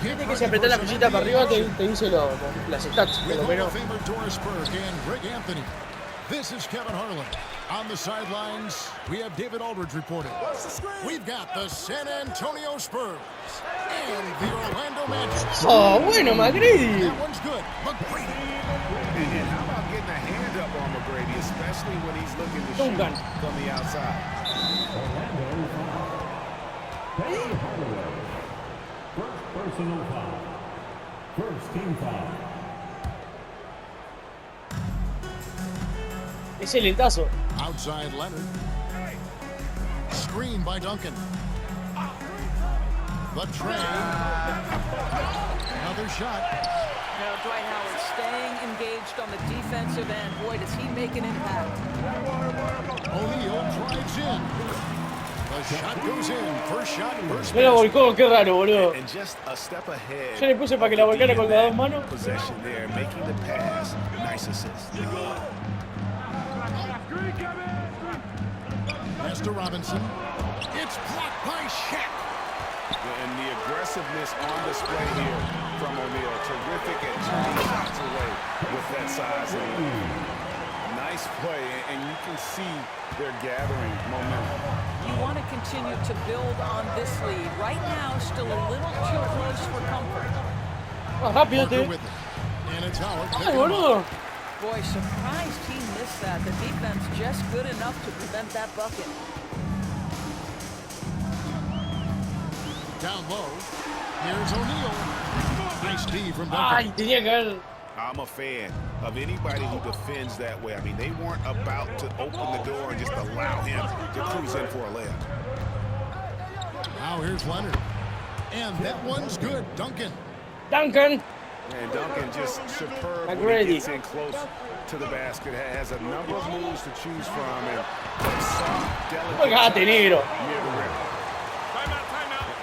Fíjate que si apretás la flechita para arriba te dice las stats, por lo menos. This is Kevin Harlan. On the sidelines, we have David Aldridge reporting. We've got the San Antonio Spurs and the Orlando Magic. Oh, bueno, McGrady. That one's good. McGrady. And how about getting a hand up on McGrady, especially when he's looking to shoot from the outside? First personal foul. First team foul. Es el lentazo. Outside Leonard. Screen by Duncan. The tray. Another shot. Now Dwight Howard staying engaged on the defensive end. Boy, does he make an impact. O'Neal drives in. The shot goes in. First shot, first. No la volcó, qué raro, boludo. And just a step ahead. Yo le puse para que la volcara con las dos manos. Possession there, making the pass. Nice assist. Pass to Robinson. It's blocked by Shaq. And the aggressiveness on display here from O'Neal. Terrific at turning shots away with that size. Nice play, and you can see they're gathering momentum. You want to continue to build on this lead. Right now, still a little too close for comfort. Ah, rápido, te. And it's Howard. Ay, boludo. Boy, surprised he missed that. The defense just good enough to prevent that bucket. Down low. Here's O'Neal. Nice D from Duncan. Ay, tenía que haber. I'm a fan of anybody who defends that way. I mean, they weren't about to open the door and just allow him to cruise in for a layup. Now here's Leonard. And that one's good. Duncan. Duncan. And Duncan just superb when he gets in close to the basket. Has a number of moves to choose from. And soft, delicate negro.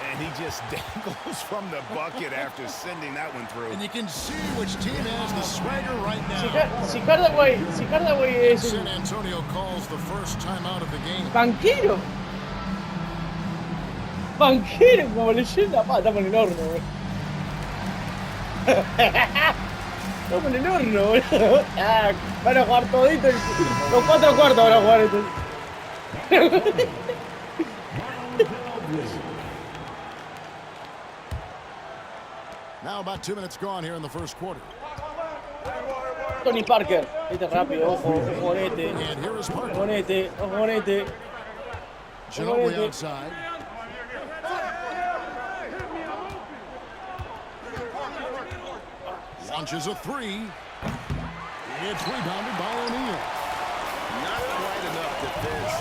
And he just dangles from the bucket after sending that one through. And you can see which team has the swagger right now. Si Hardaway es San Antonio calls the first time out of the game. banquero. Banquero como leyenda. Estamos en el horno, güey. Estamos en el horno, boludo. Ah, van a jugar todito. Los 4 cuartos van a jugar esto. Now about 2 minutes gone here in the first quarter. Tony Parker. Este rápido, ojo con este. And here is Parker. Ojo con este. Ginobili outside. Launches a three. It's rebounded by O'Neal. Not quite enough defense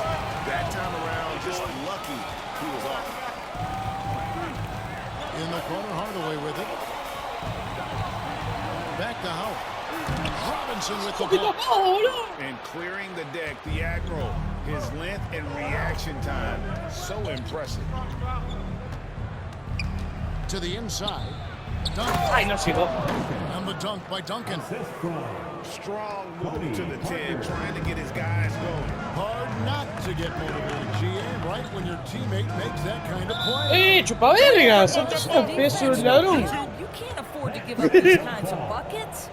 that time around. Just lucky he was off. In the corner, Hardaway with it. Back to Howard. Robinson with the ball. And clearing the deck, the aggro, his length and reaction time, so impressive. To the inside. Dunk. Ay, no llegó. And the dunk by Duncan. Strong move to the 10, trying to get his guys going. Hard not to get motivated, GA, right when your teammate makes that kind of play. Chupavergas. Es un peso de ladrón. You can't afford to give up these kinds of buckets.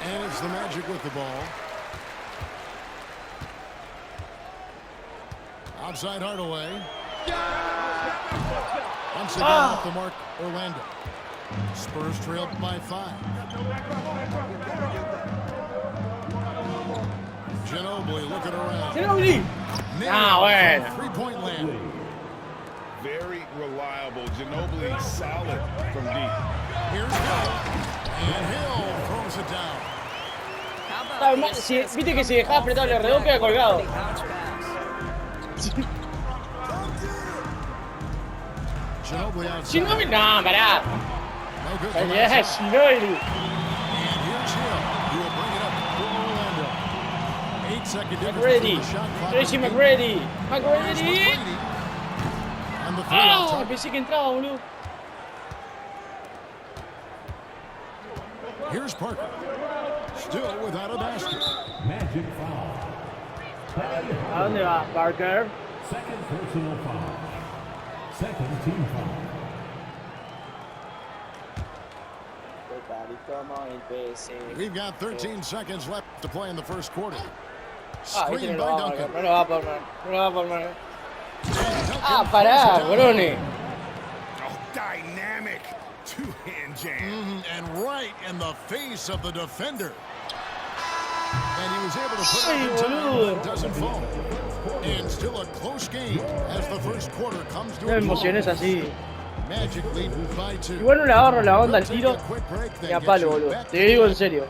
And it's the Magic with the ball. Outside Hardaway. Once again off the mark, Orlando. Spurs trailed by 5. Ginobili looking around. Ginobili. Bueno. Three-point land. Very reliable. Ginobili solid from deep. Here's Hill. And Hill throws it down. Viste que si dejaba apretado el alrededor queda colgado. Ginobili outside. Ginobili, no, pará. No good. Ginobili. And here's Hill. He will bring it up for Orlando. 8-second difference McGrady. between the shot clock. Tracy McGrady. Here's McGrady. And the three Ah, outside. pensé que entraba, boludo. Here's Parker. still without a basket. Magic foul. ¿A dónde va, Parker? Second personal foul. Second team foul. We've got 13 seconds left to play in the first quarter. Ah, este Screen no by lo va a Duncan. marcar, no lo va a palmar, no lo va a palmar. And Duncan Ah, throws pará, it down. Brony. Oh, dynamic two-hand jam. And right in the face of the defender. And he was able to put Ay, it in time. boludo. It doesn't fall. And still a close game as the first quarter comes to No me a close. emociones así. Magic lead by 2. Igual no le agarro la onda al We'll tiro take a quick break, then ni a get palo, you boludo. back Te to digo the en serio.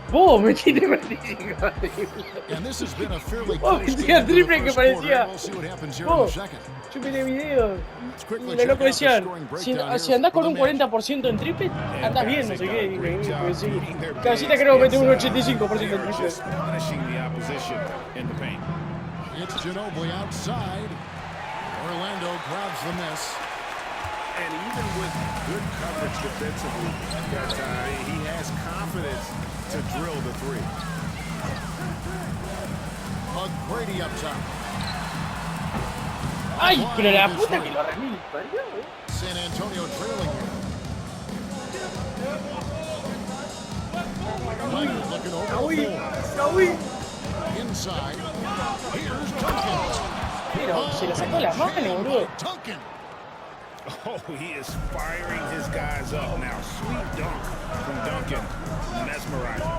Vos metiste 45. And this has been a fairly Vos close metías game to the triple que first quarter, parecía. and we'll see what happens here in the Vos, second. yo miré videos. Let's quickly Los check locos out the decían, scoring si, breakdown si here andás for con un the Magic. 40% en triple, andás bien, no sé qué. They've done a great job Pues sí. beating their Cabecita bigs creo que metió un inside. 85% en They're triple. just punishing the opposition in the paint. It's Ginobili outside. Orlando grabs the miss. And even with good coverage defensively, he has confidence to drill the three. McGrady up top. Ay, pero la puta que lo remil parió, San Antonio trailing here. Leonard looking over the Uy, floor. uy. Inside. Here's Duncan. Pero se la sacó la mano, boludo. Duncan. Oh, he is firing his guys up now. Sweet dunk from Duncan. Mesmerizing.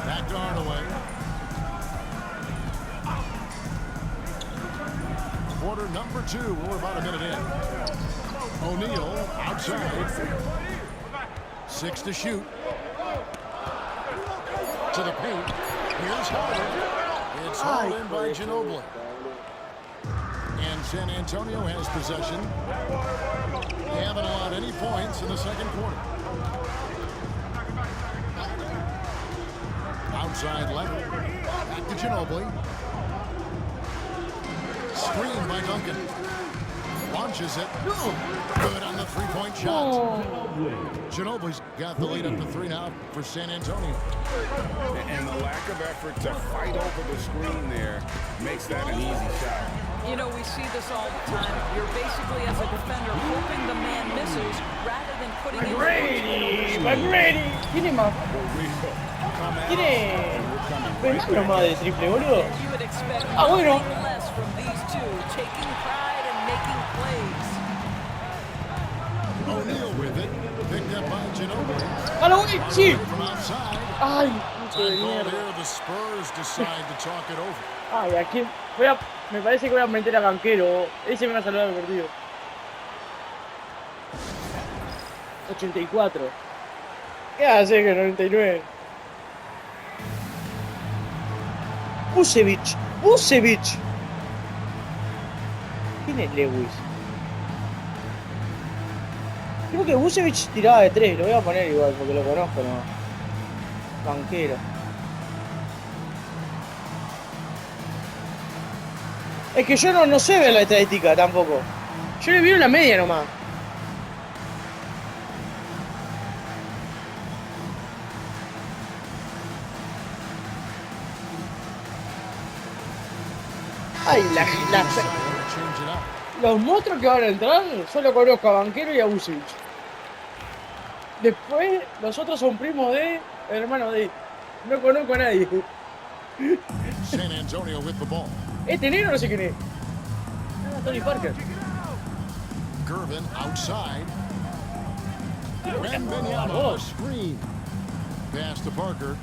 Back to Hardaway. Quarter number 2. We're about a minute in. O'Neal outside. 6 to shoot. To the paint. Here's Howard. It's hauled in by Ginobili. And San Antonio has possession. They haven't allowed any points in the second quarter. Outside left. Back to Ginobili. Screen by Duncan. Launches it. Good on the three-point shot. Ginobili's got the lead up to 3 now for San Antonio. And the lack of effort to fight over the screen there makes that an easy shot. You know, we see this all the time. You're basically, as a defender, hoping the man misses rather than putting in McGrady. ¿Tiene más? ¿Tiene mano más de triple, boludo? You would expect Ah, bueno. nothing less from these two, taking pride and making plays. O'Neal with it. Picked up by Ginobili. ¡A la güey! ¡Sí! From outside. ¡Ay, puto de Time call mierda! here. The Spurs decide to talk it over. Ay, aquí me parece que voy a meter a Banquero. Ese me va a salvar el partido. 84. ¿Qué hace que 99? Busevich. ¿Quién es Lewis? Creo que Busevich tiraba de 3. Lo voy a poner igual porque lo conozco, ¿no? Banquero. Es que yo no sé ver la estadística tampoco. Yo le miro la media nomás. Ay, Change it up. los monstruos que van a entrar, solo conozco a Banquero y a Vucevic. Después, los otros son primos de, hermanos de. No conozco a nadie. San Antonio with the ball. Este negro no sé quién es. Ah, Tony Parker. Gervin outside. Wembanyama screen. Pass to Parker.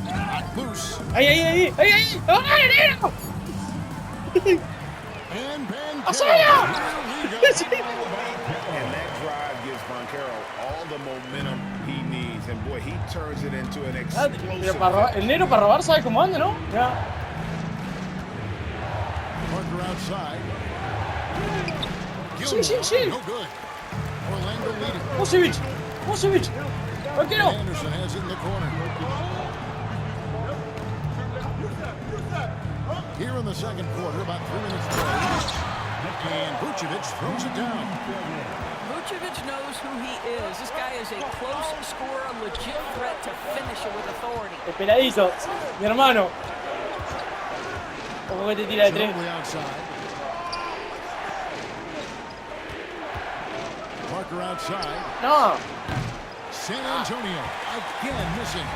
Back loose. ¡Ay! ¡Ay, negro! And Ben ¡Asaya! And that drive gives Banchero all the momentum he needs. And boy, he turns it into an Ah, explosive. pero el negro para robar sabe cómo anda, ¿no? Ya. Parker outside. Sí. No good. Orlando leading. Vucevic. Banquero. Anderson has it in the corner. Here in the second quarter, about 3 minutes to go. And Vucevic throws it down. Vucevic knows who he is. This guy is a close scorer, a legit threat to finish it with authority. Esperadizo, mi hermano. Ojo que te tira de 3. Ginobili outside. Parker outside. No. San Antonio again missing.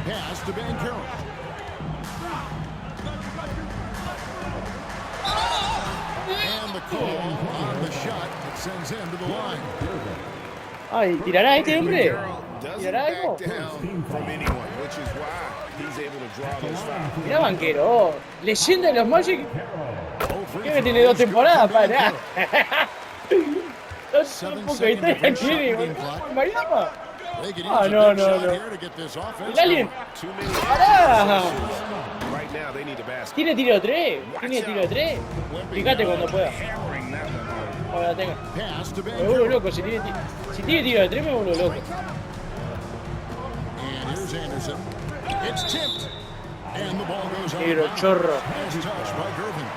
Pass to Banchero. And the call on the shot that sends him to the line. Ay, ¿tirará este hombre? Doesn't ¿Tirará algo? back down from anyone, which is why he's able to draw those fouls. Mirá Banchero, oh, leyenda de los Magic. Creo que tiene 2 temporadas, padre. Poca historia tiene, Mariama. Ah, no. El alien. ¡Pará! Right now, they need a basket. ¿Tiene tiro de 3? ¿Tiene tiro de 3? Fíjate cuando pueda. Hammering that one home. Ahora tenga. Pass to Me vuelvo Banchero. loco. Si tiene tiro de 3 me vuelvo loco. And here's Anderson. It's tipped. And the ball goes out. Tiro chorro. Nice touch by Gervin.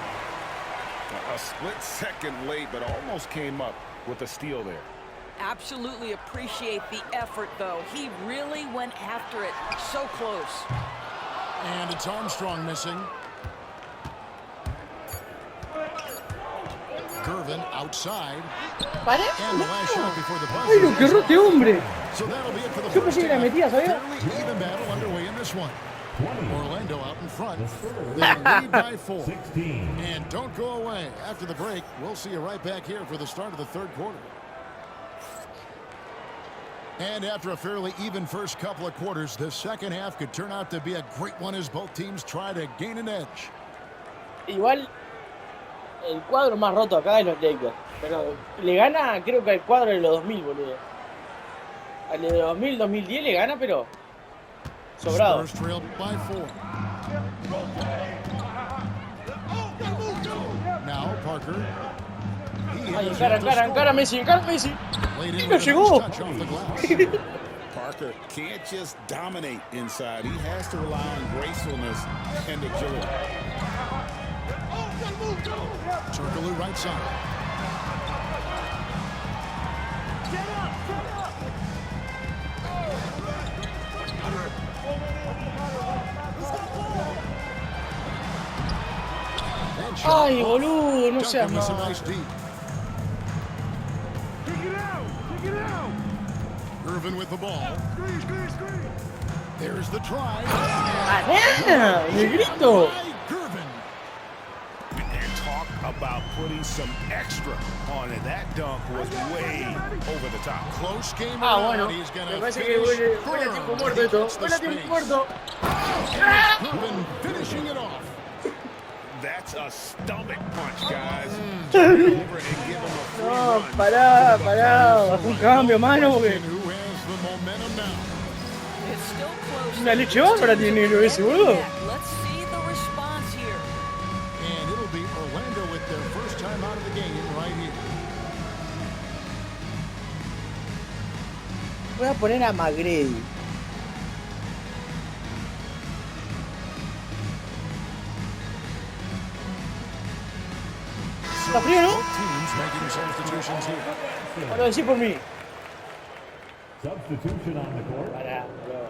A split second late, but almost came up with a steal there. Absolutely appreciate the effort, though. He really went after it. So close. And it's Armstrong missing. Gervin outside. ¿Pará? And the last shot before the ¡Ay, lo que buzzer. rote, hombre! So that'll be it for the Yo first pensé que la half. metía, ¿sabía? Fairly even battle underway in this one. Orlando out in front. They lead by 4. 16. And don't go away. After the break, we'll see you right back here for the start of the third quarter. And after a fairly even first couple of quarters, the second half could turn out to be a great one as both teams try to gain an edge. Igual, el cuadro más roto acá es los Lakers. Pero le gana, creo que al cuadro de los 2000, boludo. Al de 2000, 2010 le gana, pero sobrado. Spurs trail by 4. Now Parker. Ay, encara Messi, Laid in ¡Y no with a nice llegó! touch off the glass. Parker can't just dominate inside. He has to rely on gracefulness and agility. Turkoglu right side. And shot Ay, boludo, no seas Duncan with some malo. nice deep. Irvin with the ball. There's the try. ¡Ah, negrito! By Gervin. And talk about putting some extra on it. That dunk was way over the top. Close game Ah, around. bueno, He's me gonna parece que finish huele a tiempo firm. muerto He esto. gets the Huele a tiempo space. muerto. Gervin finishing it off. That's a stomach punch, guys. Turn it over and give him a free No, run. pará, bajo un cambio, mano, porque And who has the momentum now? It's still close. una leche bárbara tiene negro ese, boludo. Let's see the response here. And it'll be Orlando with their first time out of the game right here. Voy a poner a Magredi. ¿Está frío, no? Both teams making substitutions here. Lo decís por mí. Substitution on the court. Pará, boludo.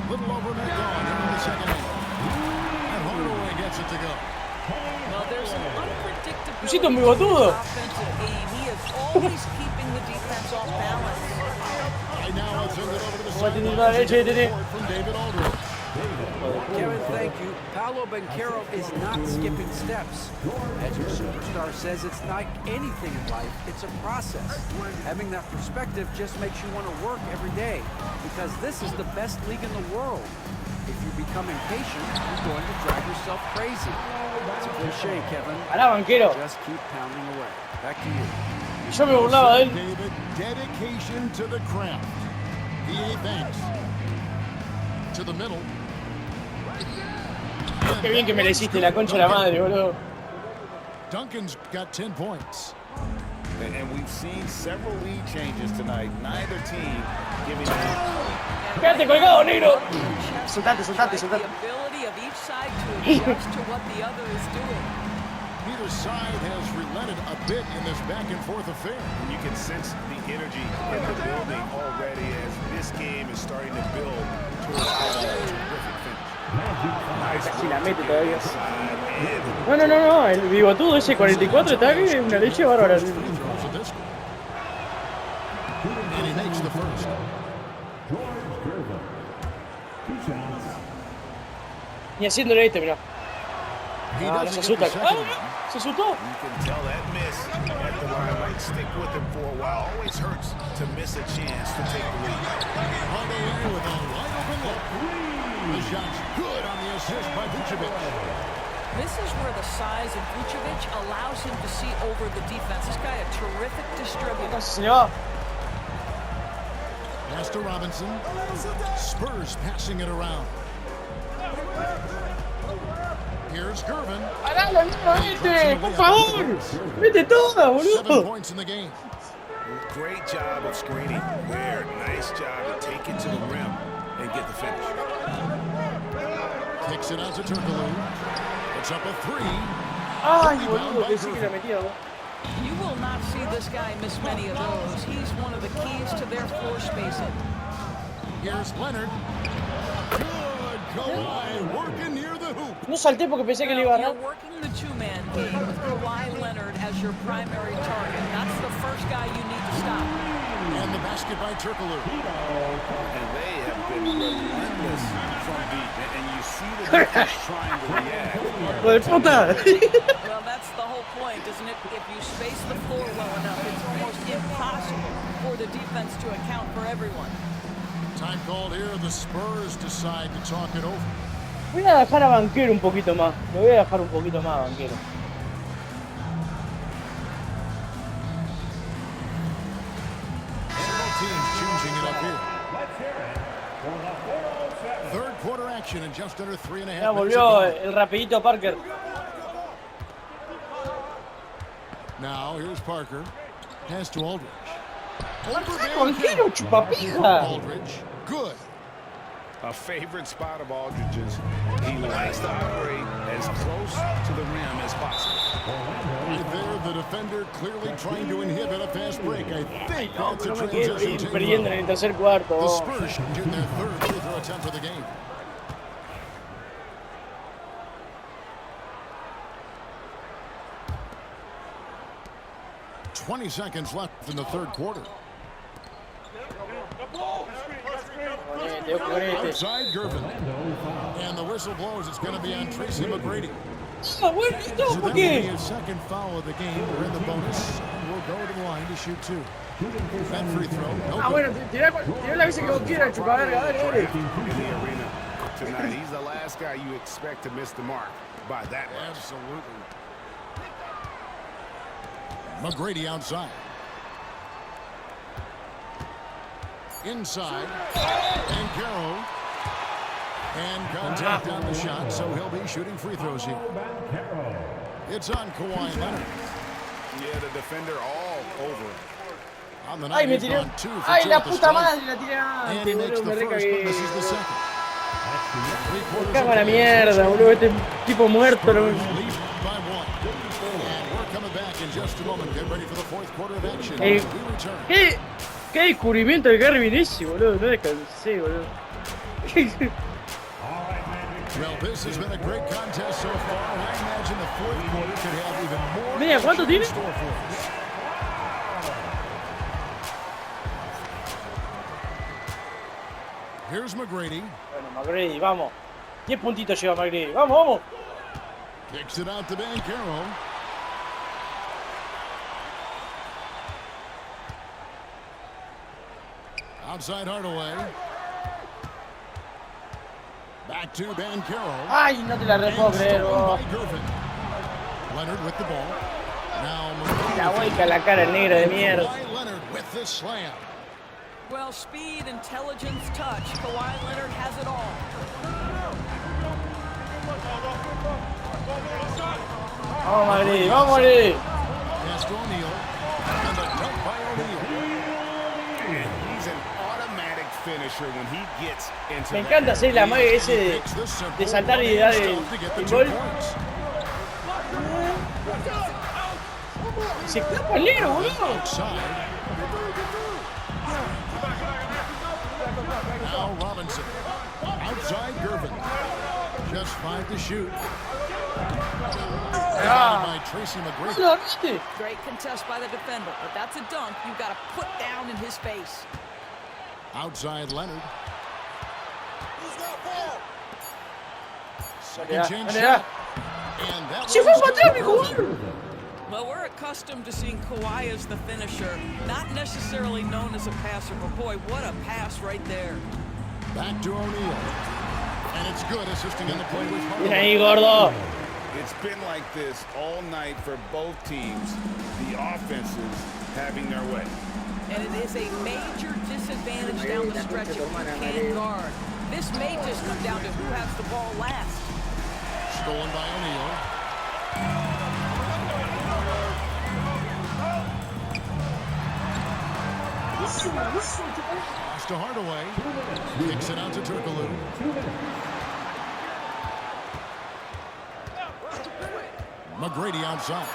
Little over and gone here in the second half. And Hardaway gets it to go. Well, there's an unpredictability Luisito muy to his botudo. offensive game. He is always keeping the defense off balance. Right now I'll send it over to the Vamos a tener sideline. la leche, Tene. Report from David Aldridge. Kevin, thank you. Paolo Banchero is not skipping steps. As your superstar says, it's like anything in life, it's a process. Having that perspective just makes you want to work every day because this is the best league in the world. If you become impatient, you're going to drive yourself crazy. It's a cliche, Kevin. Pará, banquero. Just keep pounding away. Back to you. Yo me burlaba de él. David, dedication to the craft. VA thanks. To the middle. Qué bien que me le hiciste la concha de la madre, boludo. Duncan's got 10 points. And we've seen several lead changes tonight. Neither team giving them. Quédate colgado, negro. The ability ability of each side to adjust to what the other is doing. Neither side has relented a bit in this back-and-forth affair. You can sense the energy in the building already as this game is starting to build towards a terrific finish. Nice Casi la work mete to get todavía. inside and No, no, no, no, el bigotudo ese 44 está que es una leche bárbara. Free throws at this one. And he makes the first. George Gervin. 2 shots. Ni haciéndole este, mirá. He Ah, no doesn't se get the asusta. second one. ¡Ah! Se asustó. you can tell that miss at the line might stick with him for a while. Always hurts to miss a chance to take the lead. Hardaway with a wide open look. The shot's good on the assist by Vucevic. This is where the size of Vucevic allows him to see over the defense. This guy a terrific distributor. Casi se le va. Pass to Robinson. Spurs passing it around. Here's Gervin. ¡Pará la misma vete! ¡Por favor! ¡Vete toda, 7 boludo! points in the game. Great job of screening. Where nice job to take it to the rim and get the finish. Kicks it out to Turkoglu. It's up a 3. ¡Ay, boludo! Pensé que la metía, ¿no? You will not see this guy miss many of those. He's one of the keys to their floor spacing. Here's Leonard. Good Kawhi working near the hoop. No salté porque pensé que le iba a You're agarrar. working the two-man game with Kawhi Leonard as your primary target. That's the first guy you need to stop. And the basket by Turkoglu. And they have been relentless from deep. And you see the defense trying to react. ¡Hijo de puta! Well, that's the whole point, isn't it? If you space the floor well enough, it's almost impossible for the defense to account for everyone. Time called here. The Spurs decide to talk it over. Voy a dejar a Banquero un poquito más. Lo voy a dejar un poquito más a Banquero. Both teams changing it up here. Third quarter action in just under 3.5 Ya minutes. volvió of play. el rapidito Parker. Now here's Parker. Pass to Aldridge. Over Banquero, chupapija. Aldridge. Good. A favorite spot of Aldridge's. He likes to operate as close to the rim as possible. Right there, the defender clearly trying to inhibit a fast break. I think that's a No me quedo transition team perdiendo en foul. el tercer cuarto. The Spurs get their third free throw attempt of the game. "20 seconds left in the third quarter. Ponete, ojo con este. Outside Gervin. And the whistle blows. It's going to be on Tracy McGrady. Ah, bueno, ¿esto So por that will qué? be his second foul of the game. We're in the bonus. We'll go to the line to shoot 2. That free throw. No Ah, good. bueno, tirá la vez que vos quieras, chupaverga, dale, dale. In the arena tonight, he's the last guy you expect to miss the mark by that much. Absolutely. McGrady outside. Inside. And Carroll. And contact on the shot, so he'll be shooting free throws here. It's on Kawhi Leonard. Yeah, the defender all over him. On the Ay, night, me he's tiré. gone 2 for Ay, 2 la at the puta stripe. madre, la tiré And he antes, makes boludo, the me first, but misses the recagué. second. Me cago en la mierda, boludo, este tipo muerto. Lead by 1. And we're coming back in just a moment. Get ready for the fourth quarter of action. Hey. We return. ¿Qué descubrimiento de Gary Vinicius, boludo? No descansé, boludo. Well, this has been a great contest so far. I imagine the fourth quarter could have even more Mira, ¿cuánto action tiene? in store for us. Here's McGrady. Bueno, McGrady, vamos. 10 puntitos lleva McGrady. Vamos, vamos. Kicks it out to Banchero. Outside Hardaway. Back to Banchero. Ay, no te la puedo creer, vos. Leonard with the ball. Now La vuelta a la cara negra de mierda. Kawhi Leonard with the slam. Well, speed, intelligence, touch. Kawhi Leonard has it all. Vamos, McGrady, vamos, McGrady. Pass to O'Neal. And a dunk by O'Neal. And he's an automatic finisher. pressure when he gets into Me encanta that hacer la magia And he ese picks this simple de saltar y one-hand dar stuff to get the el 2 gol. points. Se escapa el negro, boludo. Outside. Now Robinson. Outside Gervin. Just 5 to shoot. By Tracy McGrady. ¿Lo viste? Great contest by the defender, but that's a dunk you've got to put down in his face. Outside Leonard. Dale, Second chance dale, shot. And that ¡Se fue a one's matar, mi good. jugador! Well, we're accustomed to seeing Kawhi as the finisher, not necessarily known as a passer, but boy, what a pass right there. Back to O'Neal. And it's good, assisting in the play with Bien Hardaway. ahí, gordo. It's been like this all night for both teams. The offenses having their way. And it is a major disadvantage down the stretch if you can't guard. This may just come down to who has the ball last. Stolen by O'Neal. Pass to Hardaway. Kicks it out to Turkoglu. McGrady outside.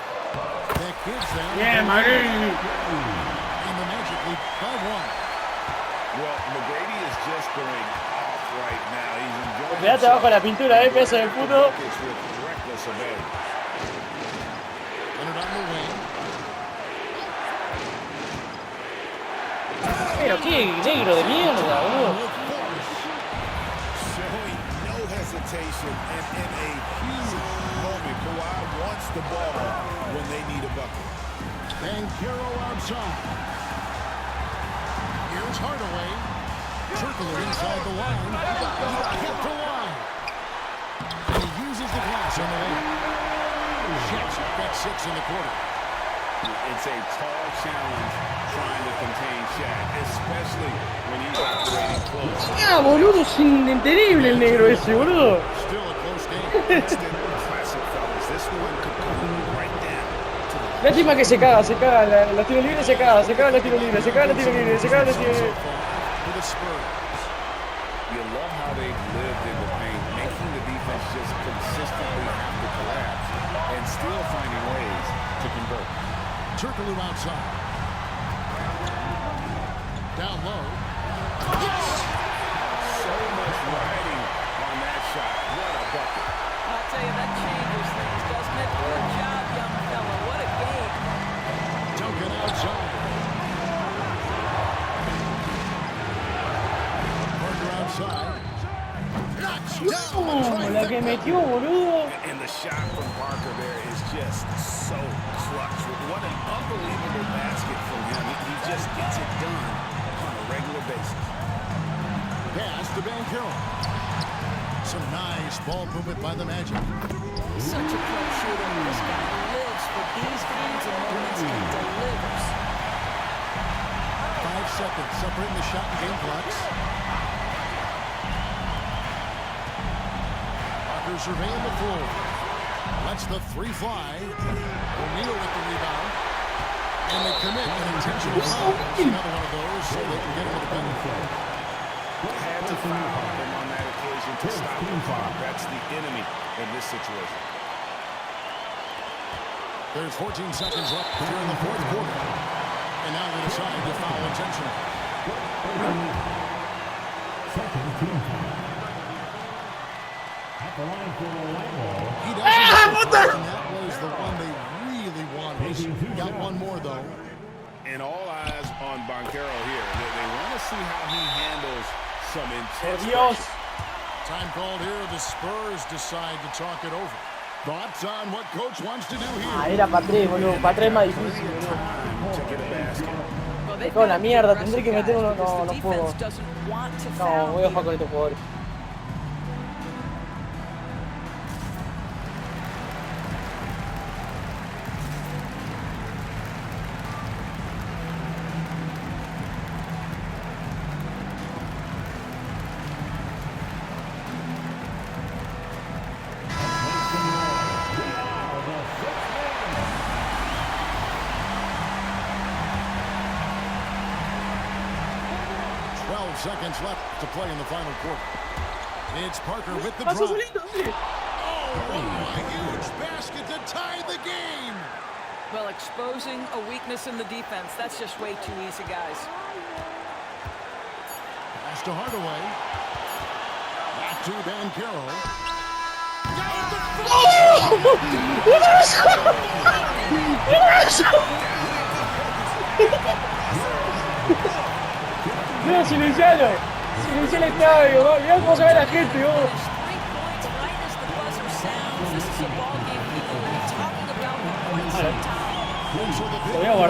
That gives them. Bien, Madrid. And the Magic lead by 1. Well, McGrady is just going off right now. He's enjoying Quédate abajo la pintura, pedazo de puto. buckets with reckless abandon. Leonard on the wing. Pero qué negro de mierda, boludo. With force. Showing no hesitation and in a huge moment. Kawhi wants the ball when they need a bucket. Banchero outside. Here's Hardaway. Turkoglu inside the line. Kept alive. And he uses the glass on the way. Jets got 6 in the quarter. It's a tall challenge trying to contain Shaq, especially when he's operating close. Ah, boludo, es inentendible el negro ese, boludo. Still a close game. Instant classic, fellas. This one could come right down to the Lástima que se caga, la tiro libre se caga la tiro libre, se caga la tiro libre, se caga la tiro libre. For the Spurs. You love how they've lived in the paint, making the defense just consistently have to collapse and still finding ways to convert. Turkoglu outside. Down low. So much riding on that shot. What a bucket. I'll tell you, that changes things, doesn't it? Good job, young fella. What a game. Duncan outside. Parker outside. La que metió, boludo. And the shot from Parker there is just so clutch. What an unbelievable basket from him. He just gets it done on a regular basis. Pass to Banchero. Some nice ball movement by the Magic. Such a clutch shooter. This guy lives for these kinds of moments. He delivers. 5 seconds separating the shot and game clocks. Parker surveying the floor. Lets the 3 fly. O'Neal with the rebound. And they commit an intentional foul. It's another one of those so they can get into the penalty. Had to foul him on that occasion to stop the clock. That's the enemy in this situation. There's 14 seconds left here in the 4th quarter. And now they decide to foul intentional. Second team foul. At the line for the white ball. He doesn't. And that was the one they really wanted. Got one more, though. And all eyes on Banchero here. They want to see how he handles some intense Dios. pressure. Time called here. The Spurs decide to talk it over. Thoughts on what coach wants to do Ah, here? era para 3, boludo. Para 3 es más difícil, boludo. To get a basket. Well, they've Con la got to be mierda, aggressive tendré que meter guys uno. because No, the no puedo. defense doesn't want to No, foul voy a jugar you. con estos jugadores. seconds left to play in the final quarter. It's Parker with the Pasó drop. solito, sí. Oh, a huge basket to tie the game. Well, exposing a weakness in the defense, that's just way too easy, guys. Pass to Hardaway. Back to Banchero. Got No, silencialo. Silencialo el estadio. Mirá cómo se ve la gente, vos. 3 points right as the buzzer sounds. This is a ball game people will be talking about for quite some time. Lo voy a guardar.